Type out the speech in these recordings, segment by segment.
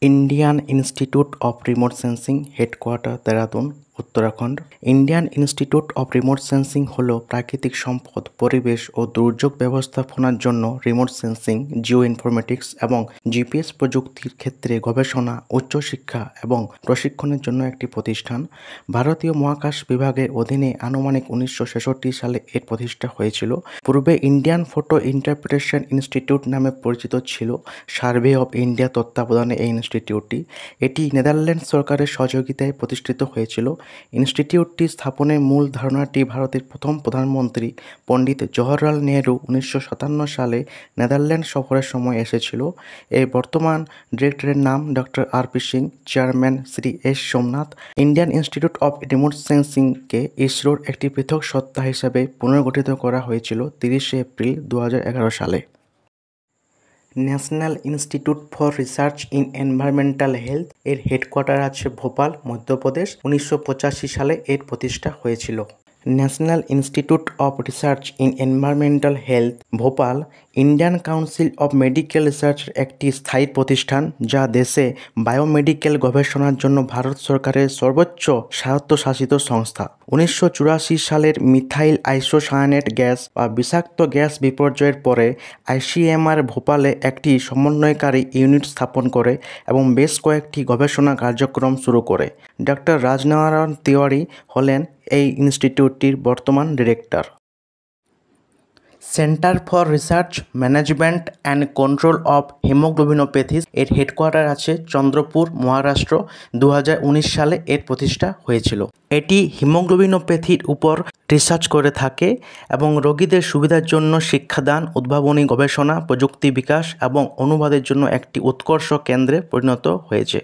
Indian Institute of Remote Sensing headquarter Dehradun Uttarakhand. Indian Institute of Remote Sensing हलो प्राकृतिक सम्पद परिवेश और दुर्योग व्यवस्थापनार जन्य रिमोट सेंसिंग जिओ इनफरमेटिक्स एवं जीपीएस प्रযুক্তির क्षेत्रे गवेषणा उच्च शिक्षा एवं प्रशिक्षणेर जन्य एकटी प्रतिष्ठान। भारतीय महाकाश विभागेर अधीने आनुमानिक 1966 साले एर प्रतिष्ठा हयेछिलो। पूर्वे इंडियन फोटो इंटरप्रिटेशन इन्स्टिट्यूट नामे परिचित छिलो। सार्भे अफ इंडिया तत्त्वावधाने এই ইনস্টিটিউটটি এটি নেদারল্যান্ড সরকারের সহযোগিতায় প্রতিষ্ঠিত হয়েছিল। ইনস্টিটিউটটি স্থাপনের মূল ধারণাটি ভারতের প্রথম প্রধানমন্ত্রী পণ্ডিত জওহরলাল নেহরু 1957 সালে নেদারল্যান্ড সফরের সময় এসেছিল। এর বর্তমান ডিরেক্টরের নাম doctor R P. Singh, chairman Shri S Somnath. Indian Institute of Remote সেন্সিংকে ইসরোর একটি পৃথক সত্তা হিসাবে পুনর্গঠিত করা হয়েছিল 30 এপ্রিল 2011 সালে। National institute for Research in environmental health এর হেডকোয়ার্টার আছে ভোপাল, মধ্যপ্রদেশ। 1985 সালে এর প্রতিষ্ঠা হয়েছিল। National institute of research in environmental health Bhopal Indian council of medical রিসার্চের একটি স্থায়ী প্রতিষ্ঠান, যা দেশে বায়োমেডিকেল গবেষণার জন্য ভারত সরকারের সর্বোচ্চ স্বায়ত্তশাসিত সংস্থা। 1984 সালের মিথাইল আইসোসায়ানেট গ্যাস বা বিষাক্ত গ্যাস বিপর্যয়ের পরে আইসিএমআর ভোপালে একটি সমন্বয়কারী ইউনিট স্থাপন করে এবং বেশ কয়েকটি গবেষণা কার্যক্রম শুরু করে। ডক্টর রাজনারায়ণ তিওয়ারি হলেন এই ইনস্টিটিউটটির বর্তমান director. Centre for research management and control of haemoglobinopathies এর হেডকোয়ার্টার আছে চন্দ্রপুর, মহারাষ্ট্র। 2019 সালে এর প্রতিষ্ঠা হয়েছিল। এটি হিমোগ্লোবিনোপ্যাথির উপর রিসার্চ করে থাকে এবং রোগীদের সুবিধার জন্য শিক্ষাদান, উদ্ভাবনী গবেষণা, প্রযুক্তি বিকাশ এবং অনুবাদের জন্য একটি উৎকর্ষ কেন্দ্রে পরিণত হয়েছে।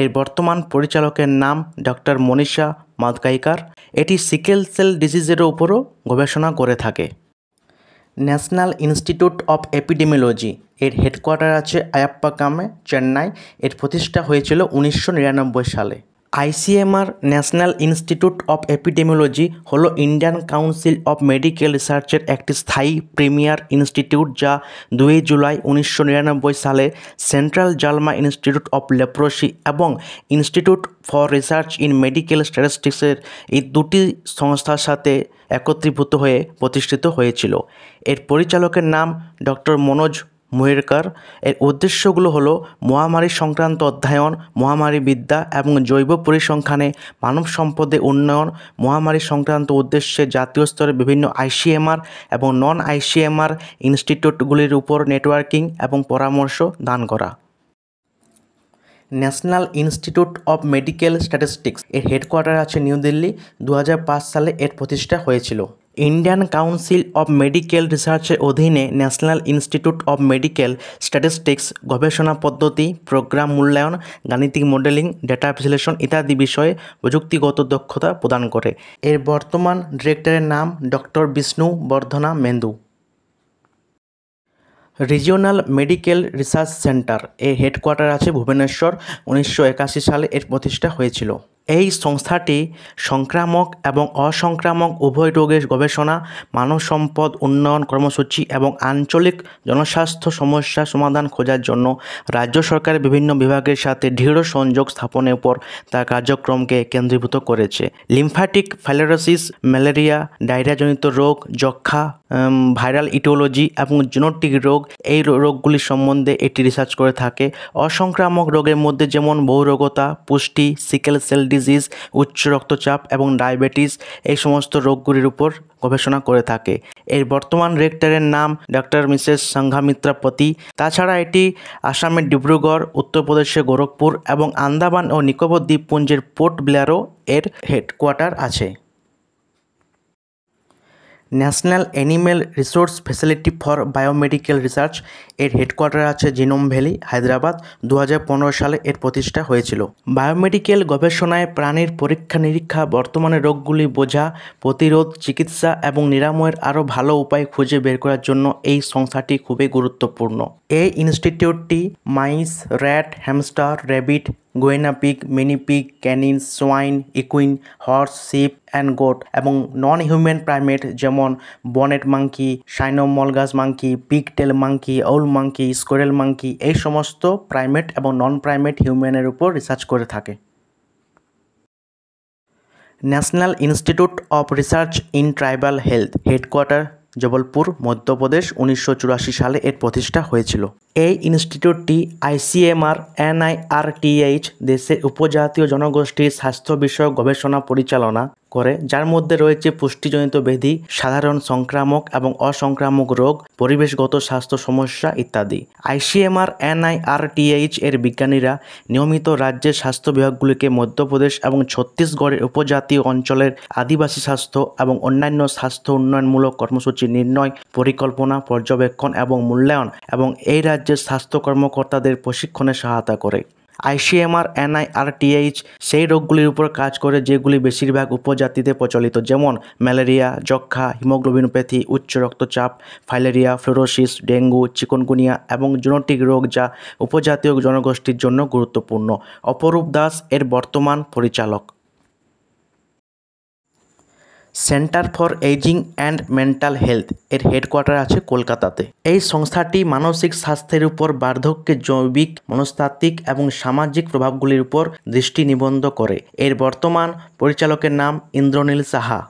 এর বর্তমান পরিচালকের নাম ডক্টর মনীষা মাদগাইকার। এটি সিকেল সেল ডিজিজের উপরও গবেষণা করে থাকে। ন্যাশনাল ইনস্টিটিউট অফ এপিডেমিওলজি এর হেডকোয়ার্টার আছে আয়াপ্পাকামে, চেন্নাই। এর প্রতিষ্ঠা হয়েছিল 1999 সালে। ICMR national institute of epidemiology হলো ইন্ডিয়ান কাউন্সিল অফ মেডিকেল রিসার্চের একটি স্থায়ী প্রিমিয়ার ইনস্টিটিউট, যা 2 জুলাই 1999 সালে Central JALMA Institute of Leprosy এবং Institute for Research in Medical স্ট্যাটিস্টিক্সের এই দুটি সংস্থার সাথে একত্রীভূত হয়ে প্রতিষ্ঠিত হয়েছিল। এর পরিচালকের নাম ডক্টর মনোজ মুহেরকার। এর উদ্দেশ্যগুলো হলো মহামারী সংক্রান্ত অধ্যয়ন, মহামারী বিদ্যা এবং জৈব পরিসংখ্যানে মানব সম্পদের উন্নয়ন, মহামারী সংক্রান্ত উদ্দেশ্যে জাতীয় স্তরে বিভিন্ন আইসিএমআর এবং নন আইসিএমআর ইনস্টিটিউটগুলির উপর নেটওয়ার্কিং এবং পরামর্শ দান করা। National institute of medical statistics এর হেডকোয়ার্টার আছে নিউ দিল্লি। 2005 সালে এর প্রতিষ্ঠা হয়েছিল। ইন্ডিয়ান কাউন্সিল অফ মেডিকেল রিসার্চের অধীনে national institute of medical statistics গবেষণা পদ্ধতি, প্রোগ্রাম মূল্যায়ন, গাণিতিক মডেলিং, ডেটা বিশ্লেষণ ইত্যাদি বিষয়ে প্রযুক্তিগত দক্ষতা প্রদান করে। এর বর্তমান ডিরেক্টরের নাম doctor Vishnu Vardhana Mendu. Regional Medical Research Centre এর হেডকোয়ার্টার আছে ভুবনেশ্বর। 1981 সালে এর প্রতিষ্ঠা হয়েছিল। এই সংস্থাটি সংক্রামক এবং অসংক্রামক উভয় রোগের গবেষণা, মানব সম্পদ উন্নয়ন কর্মসূচি এবং আঞ্চলিক জনস্বাস্থ্য সমস্যা সমাধান খোঁজার জন্য রাজ্য সরকারের বিভিন্ন বিভাগের সাথে দৃঢ় সংযোগ স্থাপনের উপর তার কার্যক্রমকে কেন্দ্রীভূত করেছে। লিম্ফ্যাটিক ফাইলোরোসিস, ম্যালেরিয়া, ডায়রিয়াজনিত রোগ, যক্ষ্মা, ভাইরাল ইটিওলজি এবং জেনেটিক রোগ, এই রোগগুলির সম্বন্ধে এটি রিসার্চ করে থাকে। অসংক্রামক রোগের মধ্যে যেমন বহুরোগতা, পুষ্টি, সিকেল সেল ডিজিজ, উচ্চ রক্তচাপ এবং ডায়াবেটিস, এই সমস্ত রোগগুলির উপর গবেষণা করে থাকে। এর বর্তমান ডিরেক্টরের নাম ডক্টর মিসেস সংঘামিত্রা পতি। তাছাড়া এটি আসামের ডিব্রুগড়, উত্তরপ্রদেশের গোরখপুর এবং আন্দামান ও নিকোবর দ্বীপপুঞ্জের পোর্ট ব্লেয়ারও এর হেডকোয়ার্টার আছে। National animal resource facility for biomedical research এর হেডকোয়ার্টার আছে জিনোম ভ্যালি, হায়দ্রাবাদ। 2015 সালে এর প্রতিষ্ঠা হয়েছিল। বায়োমেডিকেল গবেষণায় প্রাণীর পরীক্ষা নিরীক্ষা, বর্তমানে রোগগুলি বোঝা, প্রতিরোধ, চিকিৎসা এবং নিরাময়ের আরও ভালো উপায় খুঁজে বের করার জন্য এই সংস্থাটি খুবই গুরুত্বপূর্ণ। এই ইনস্টিটিউটটি mice, rat, hamster, rabbit, guinea pig, mini pig, canine, swine, equine, horse, sheep and goat এবং নন হিউম্যান প্রাইমেট যেমন bonnet monkey, cynomolgus monkey, pig tail monkey, owl monkey, squirrel monkey এই সমস্ত প্রাইমেট এবং নন প্রাইমেট হিউম্যানের উপর research করে থাকে। National institute of research in tribal health, headquarter Jabalpur, Madhya Pradesh. 1984 সালে এর প্রতিষ্ঠা হয়েছিল। এই ইনস্টিটিউটটি ICMR NIRTH দেশের উপজাতীয় জনগোষ্ঠীর স্বাস্থ্য বিষয়ক গবেষণা পরিচালনা করে, যার মধ্যে রয়েছে পুষ্টিজনিত ব্যাধি, সাধারণ সংক্রামক এবং অসংক্রামক রোগ, পরিবেশগত স্বাস্থ্য সমস্যা ইত্যাদি। ICMR NIRTH এর বিজ্ঞানীরা নিয়মিত রাজ্যের স্বাস্থ্য বিভাগগুলিকে মধ্যপ্রদেশ এবং ছত্তিশগড়ের উপজাতীয় অঞ্চলের আদিবাসী স্বাস্থ্য এবং অন্যান্য স্বাস্থ্য উন্নয়নমূলক কর্মসূচি নির্ণয়, পরিকল্পনা, পর্যবেক্ষণ এবং মূল্যায়ন এবং এই রাজ্যের স্বাস্থ্য কর্মকর্তাদের প্রশিক্ষণে সহায়তা করে। ICMR NIRTH সেই রোগগুলির উপর কাজ করে যেগুলি বেশিরভাগ উপজাতিতে প্রচলিত, যেমন ম্যালেরিয়া, যক্ষ্মা, হিমোগ্লোবিনোপ্যাথি, উচ্চ রক্তচাপ, ফাইলেরিয়া, ফ্লোরোসিস, ডেঙ্গু, চিকুনগুনিয়া এবং জেনেটিক রোগ যা উপজাতীয় জনগোষ্ঠীর জন্য গুরুত্বপূর্ণ। অপরূপ দাস এর বর্তমান পরিচালক। Centre for ageing and mental health এর হেডকোয়ার্টার আছে কলকাতাতে। এই সংস্থাটি মানসিক স্বাস্থ্যের উপর বার্ধক্যের জৈবিক, মনস্তাত্ত্বিক এবং সামাজিক প্রভাবগুলির উপর দৃষ্টি নিবদ্ধ করে। এর বর্তমান পরিচালকের নাম Indranil Saha.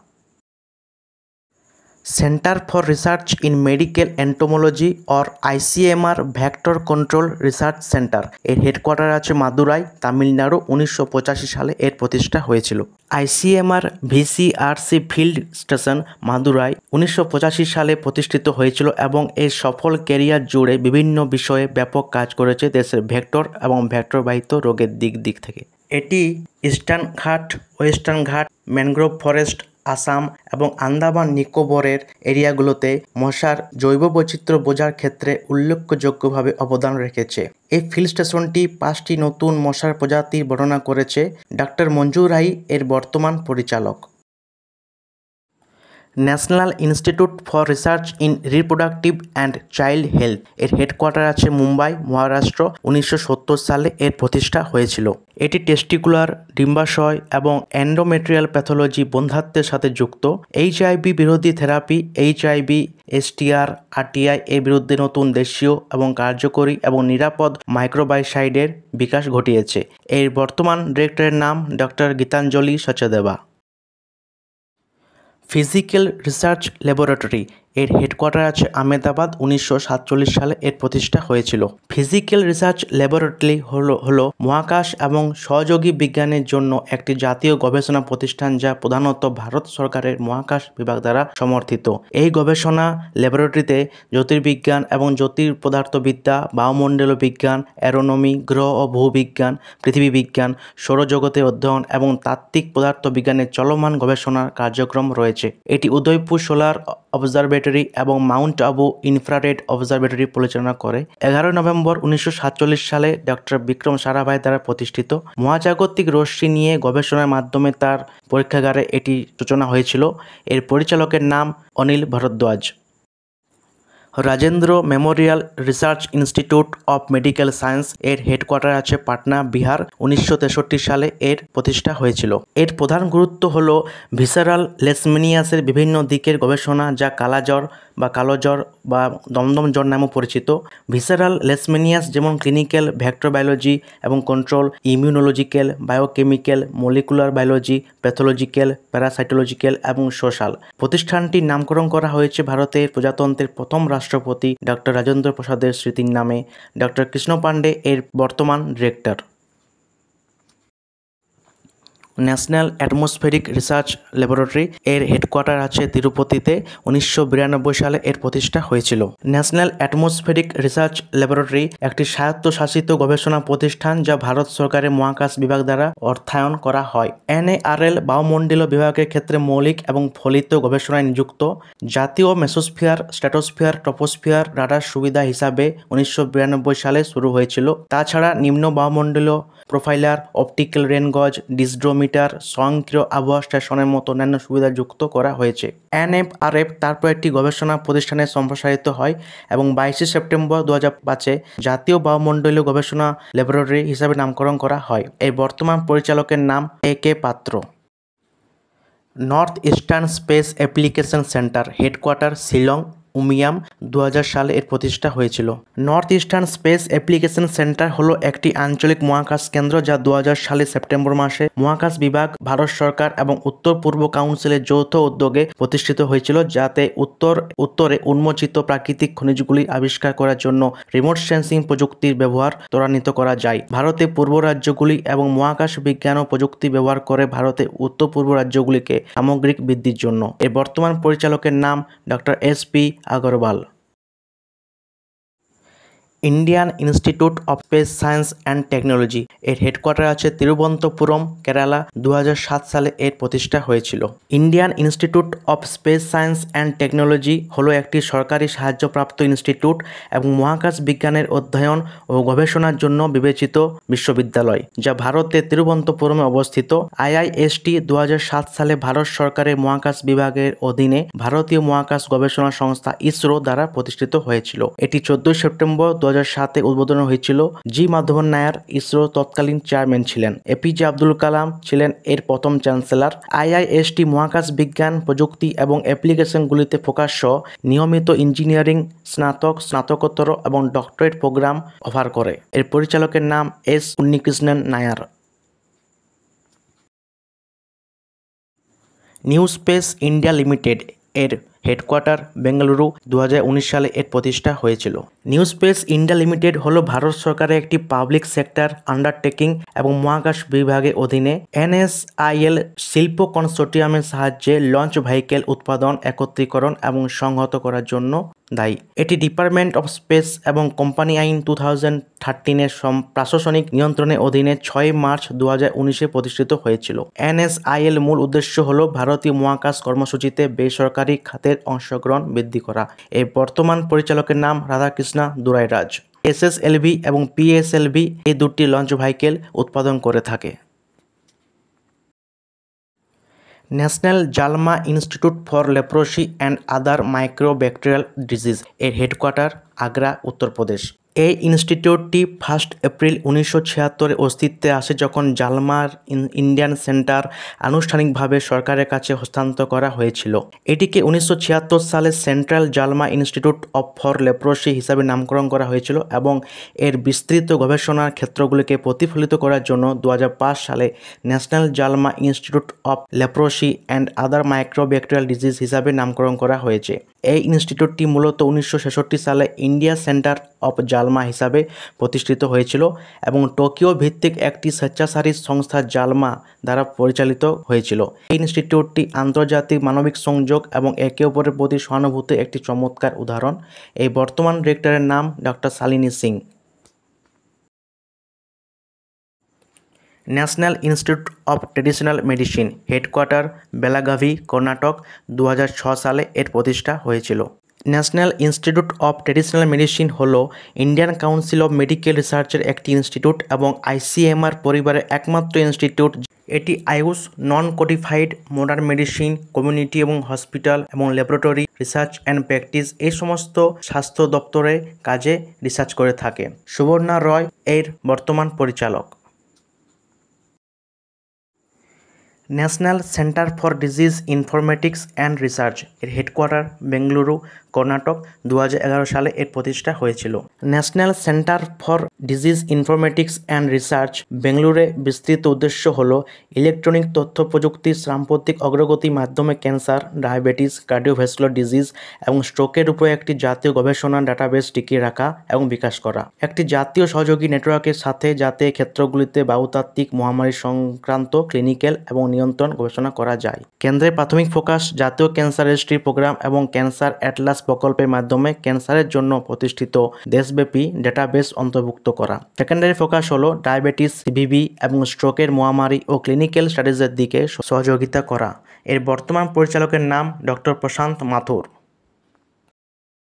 Centre for Research in medical entomology or ICMR vector control research Centre এর হেডকোয়ার্টার আছে মাদুরাই, তামিলনাড়ু। 1985 সালে এর প্রতিষ্ঠা হয়েছিল। ICMR VCRC field station Madurai 1985 সালে প্রতিষ্ঠিত হয়েছিল এবং এর সফল ক্যারিয়ার জুড়ে বিভিন্ন বিষয়ে ব্যাপক কাজ করেছে দেশের ভেক্টর এবং ভেক্টরবাহিত রোগের দিক থেকে। এটি ইস্টার্ন ঘাট, ওয়েস্টার্ন ঘাট, ম্যানগ্রোভ ফরেস্ট, আসাম এবং আন্দামান নিকোবরের এরিয়াগুলোতে মশার জৈব বৈচিত্র্য বোঝার ক্ষেত্রে উল্লেখযোগ্যভাবে অবদান রেখেছে। এই ফিল্ড স্টেশনটি 5টি নতুন মশার প্রজাতির বর্ণনা করেছে। ডক্টর মঞ্জু রাই এর বর্তমান পরিচালক। National institute for Research in reproductive and child health এর হেডকোয়ার্টার আছে মুম্বাই, মহারাষ্ট্র। 1970 সালে এর প্রতিষ্ঠা হয়েছিল। এটি টেস্টিকুলার, ডিম্বাশয় এবং এন্ডোমেট্রিয়াল প্যাথোলজি বন্ধ্যাত্বের সাথে যুক্ত। HIV বিরোধী থেরাপি, HIV, STR, RTI এর বিরুদ্ধে নতুন দেশীয় এবং কার্যকরী এবং নিরাপদ মাইক্রোবাইসাইডের বিকাশ ঘটিয়েছে। এর বর্তমান ডিরেক্টরের নাম doctor Geetanjali Sachdeva. Physical Research Laboratory এর হেডকোয়ার্টার আছে আহমেদাবাদ। 1947 সালে এর প্রতিষ্ঠা হয়েছিল। ফিজিক্যাল রিসার্চ ল্যাবরেটরি হলো মহাকাশ এবং সহযোগী বিজ্ঞানের জন্য একটি জাতীয় গবেষণা প্রতিষ্ঠান যা প্রধানত ভারত সরকারের মহাকাশ বিভাগ দ্বারা সমর্থিত। এই গবেষণা ল্যাবরেটরিতে জ্যোতির্বিজ্ঞান এবং জ্যোতির্পদার্থবিদ্যা, বায়ুমণ্ডলীয় বিজ্ঞান, অ্যারোনমি, গ্রহ ও ভূবিজ্ঞান, পৃথিবী বিজ্ঞান, সৌরজগতের অধ্যয়ন এবং তাত্ত্বিক পদার্থবিজ্ঞানের চলমান গবেষণার কার্যক্রম রয়েছে। এটি উদয়পুর সোলার অবজারভেটরি এবং মাউন্ট আবু ইনফ্রারেড অবজারভেটরি পরিচালনা করে। 11 নভেম্বর 1947 সালে ডক্টর বিক্রম সারাভাই দ্বারা প্রতিষ্ঠিত। মহাজাগতিক রশ্মি নিয়ে গবেষণার মাধ্যমে তার পরীক্ষাগারে এটি সূচনা হয়েছিল। এর পরিচালকের নাম Anil Bharadwaj. Rajendra memorial research institute of medical science এর হেডকোয়ার্টার আছে পাটনা, বিহার। 1963 সালে এর প্রতিষ্ঠা হয়েছিল। এর প্রধান গুরুত্ব হল ভিসারাল লেশমেনিয়াসের বিভিন্ন দিকের গবেষণা, যা কালাজ্বর বা কালো জ্বর বা দমদম জ্বর নামেও পরিচিত। ভিসারাল লেশমেনিয়াস যেমন ক্লিনিক্যাল, ভেক্টর বায়োলজি এবং control, immunological, biochemical, molecular biology, pathological, parasitological এবং সোশ্যাল। প্রতিষ্ঠানটির নামকরণ করা হয়েছে ভারতের প্রজাতন্ত্রের প্রথম রাষ্ট্রপতি ডক্টর রাজেন্দ্র প্রসাদের স্মৃতির নামে। ডক্টর কৃষ্ণ পাণ্ডে এর বর্তমান director. National atmospheric research Laboratory এর হেডকোয়ার্টার আছে তিরুপতিতে। 1992 সালে এর প্রতিষ্ঠা হয়েছিল। ন্যাশনাল অ্যাটমসফেরিক রিসার্চ ল্যাবরেটরি একটি স্বায়ত্তশাসিত গবেষণা প্রতিষ্ঠান যা ভারত সরকারের মহাকাশ বিভাগ দ্বারা অর্থায়ন করা হয়। NARL বায়ুমণ্ডলীয় বিভাগের ক্ষেত্রে মৌলিক এবং ফলিত গবেষণায় নিযুক্ত। জাতীয় মেসোস্ফিয়ার, স্ট্র্যাটোস্ফিয়ার, ট্রপোস্ফিয়ার রাডার সুবিধা হিসাবে 1992 সালে শুরু হয়েছিল। তাছাড়া নিম্ন বায়ুমণ্ডলীয় প্রোফাইলার, অপটিক্যাল রেন গজ, ডিসড্রোমিটার থার্মোমিটার, স্বয়ংক্রিয় আবহাওয়া স্টেশনের মতো অন্যান্য সুবিধা যুক্ত করা হয়েছে। NFRF তারপর একটি গবেষণা প্রতিষ্ঠানে সম্প্রসারিত হয় এবং 22 সেপ্টেম্বর 2005 জাতীয় বায়ুমণ্ডলীয় গবেষণা ল্যাবরেটরি হিসাবে নামকরণ করা হয়। এর বর্তমান পরিচালকের নাম AK পাত্র। North eastern space application centre, headquarter Shillong, Umiam, 2000 সালে এর প্রতিষ্ঠা হয়েছিল। North eastern space application centre হলো একটি আঞ্চলিক মহাকাশ কেন্দ্র যা 2000 সালে সেপ্টেম্বর মাসে মহাকাশ বিভাগ, ভারত সরকার এবং উত্তর পূর্ব কাউন্সিলের যৌথ উদ্যোগে প্রতিষ্ঠিত হয়েছিল, যাতে উত্তরে উন্মোচিত প্রাকৃতিক খনিজগুলি আবিষ্কার করার জন্য রিমোট সেন্সিং প্রযুক্তির ব্যবহার ত্বরান্বিত করা যায়। ভারতে পূর্ব রাজ্যগুলি এবং মহাকাশ বিজ্ঞান ও প্রযুক্তি ব্যবহার করে ভারতে উত্তর পূর্ব রাজ্যগুলিকে সামগ্রিক বৃদ্ধির জন্য। এর বর্তমান পরিচালকের নাম doctor SP Agarwal. Indian Institute of speech science and technology, এর হেডকোয়ার্টার আছে তিরুবনন্তপুরম, কেরালা। 2007 সালে এর প্রতিষ্ঠা হয়েছিল। Indian Institute of speech science and technology হলো একটি সরকারি সাহায্যপ্রাপ্ত ইনস্টিটিউট এবং মহাকাশ বিজ্ঞানের অধ্যয়ন ও গবেষণার জন্য বিবেচিত বিশ্ববিদ্যালয়, যা ভারতের তিরুবনন্তপুরমে অবস্থিত। IIST 2007 সালে ভারত সরকারের মহাকাশ বিভাগের অধীনে ভারতীয় মহাকাশ গবেষণা সংস্থা ইসরো দ্বারা প্রতিষ্ঠিত হয়েছিল। এটি 14 সেপ্টেম্বর 2007 উদ্বোধন হয়েছিল। জি মাধবন নায়ার ইসরো তৎকালীন চেয়ারম্যান ছিলেন। APJ আব্দুল কালাম ছিলেন এর প্রথম চ্যান্সেলর। IIST মহাকাশ বিজ্ঞান, প্রযুক্তি এবং অ্যাপ্লিকেশনগুলিতে ফোকাস সহ নিয়মিত ইঞ্জিনিয়ারিং, স্নাতক, স্নাতকোত্তর এবং ডক্টরেট প্রোগ্রাম অফার করে। এর পরিচালকের নাম S Unnikrishnan Nair. New space India limited, এর হেডকোয়ার্টার বেঙ্গালুরু। 2019 সালে এর প্রতিষ্ঠা হয়েছিল। নিউ স্পেস ইন্ডিয়া লিমিটেড হলো ভারত সরকারের একটি পাবলিক সেক্টর আন্ডারটেকিং এবং মহাকাশ বিভাগের অধীনে NSIL শিল্প কনসোর্টিয়ামের সাহায্যে লঞ্চ ভেহিকেল উৎপাদন, একত্রীকরণ এবং সংহত করার জন্য দায়ী। এটি ডিপার্টমেন্ট অফ স্পেস এবং কোম্পানি আইন 2013 এর প্রশাসনিক নিয়ন্ত্রণের অধীনে 6 মার্চ 2019 প্রতিষ্ঠিত হয়েছিল। NSIL মূল উদ্দেশ্য হল ভারতীয় মহাকাশ কর্মসূচিতে বেসরকারি খাতের অংশগ্রহণ বৃদ্ধি করা। এর বর্তমান পরিচালকের নাম রাধাকৃষ্ণা দুরাইরাজ। SSLV এবং PSLV এই দুটি লঞ্চ ভেহিকেল উৎপাদন করে থাকে। National JALMA Institute for Leprosy and Other Mycobacterial Disease, এর হেডকোয়ার্টার আগ্রা, উত্তরপ্রদেশ। এই ইনস্টিটিউটটি 1 এপ্রিল 1976 অস্তিত্বে আসে, যখন জালমার ইন্ডিয়ান সেন্টার আনুষ্ঠানিকভাবে সরকারের কাছে হস্তান্তর করা হয়েছিল। এটিকে 1976 সালে Central JALMA Institute for leprosy হিসাবে নামকরণ করা হয়েছিল এবং এর বিস্তৃত গবেষণার ক্ষেত্রগুলিকে প্রতিফলিত করার জন্য 2005 সালে National JALMA Institute of Leprosy and Other Mycobacterial Disease হিসাবে নামকরণ করা হয়েছে। এই ইনস্টিটিউটটি মূলত 1966 সালে ইন্ডিয়া সেন্টার অফ জালমা হিসাবে প্রতিষ্ঠিত হয়েছিল এবং টোকিও ভিত্তিক একটি স্বেচ্ছাচারী সংস্থা জালমা দ্বারা পরিচালিত হয়েছিল। এই ইনস্টিটিউটটি আন্তর্জাতিক মানবিক সংযোগ এবং একে অপরের প্রতি সহানুভূতির একটি চমৎকার উদাহরণ। এই বর্তমান ডিরেক্টরের নাম doctor Shalini Singh. National institute of traditional medicine, headquarter Belagavi, Karnataka. 2006 সালে এর প্রতিষ্ঠা হয়েছিল। National institute of traditional medicine হল ইন্ডিয়ান কাউন্সিল অফ মেডিকেল রিসার্চের একটি ইনস্টিটিউট এবং ICMR পরিবারের একমাত্র ইনস্টিটিউট। এটি আয়ুষ, নন কোডিফাইড, মডার্ন মেডিসিন, কমিউনিটি এবং হসপিটাল এবং ল্যাবরেটরি রিসার্চ অ্যান্ড প্র্যাকটিস এই সমস্ত স্বাস্থ্য দপ্তরের কাজে রিসার্চ করে থাকে। সুবর্ণা রয় এর বর্তমান পরিচালক। National Centre for Disease Informatics and Research, এর হেডকোয়ার্টার বেঙ্গালুরু, কর্ণাটক। 2011 সালে এর প্রতিষ্ঠা হয়েছিল। National Centre for Disease Informatics and Research বেঙ্গালুরে বিস্তৃত উদ্দেশ্য হল ইলেকট্রনিক তথ্য প্রযুক্তির সাম্প্রতিক অগ্রগতির মাধ্যমে ক্যান্সার, ডায়াবেটিস, কার্ডিওভাস্কুলার ডিজিজ এবং স্ট্রোকের উপর একটি জাতীয় গবেষণা ডাটাবেস টিকিয়ে রাখা এবং বিকাশ করা। একটি জাতীয় সহযোগী নেটওয়ার্কের সাথে, যাতে ক্ষেত্রগুলিতে বায়ুতাত্ত্বিক মহামারী সংক্রান্ত ক্লিনিক্যাল এবং নিয়ন্ত্রণ গবেষণা করা যায়। কেন্দ্রের প্রাথমিক ফোকাস জাতীয় ক্যান্সার রেজিস্ট্রি প্রোগ্রাম এবং ক্যান্সার অ্যাটলাস প্রকল্পের মাধ্যমে ক্যান্সারের জন্য প্রতিষ্ঠিত দেশব্যাপী ডেটাবেস অন্তর্ভুক্ত করা। সেকেন্ডারি ফোকাস হলো ডায়াবেটিস, CVV এবং স্ট্রোকের মহামারী ও ক্লিনিক্যাল স্টাডিজের দিকে সহযোগিতা করা। এর বর্তমান পরিচালকের নাম ডক্টর প্রশান্ত মাথুর।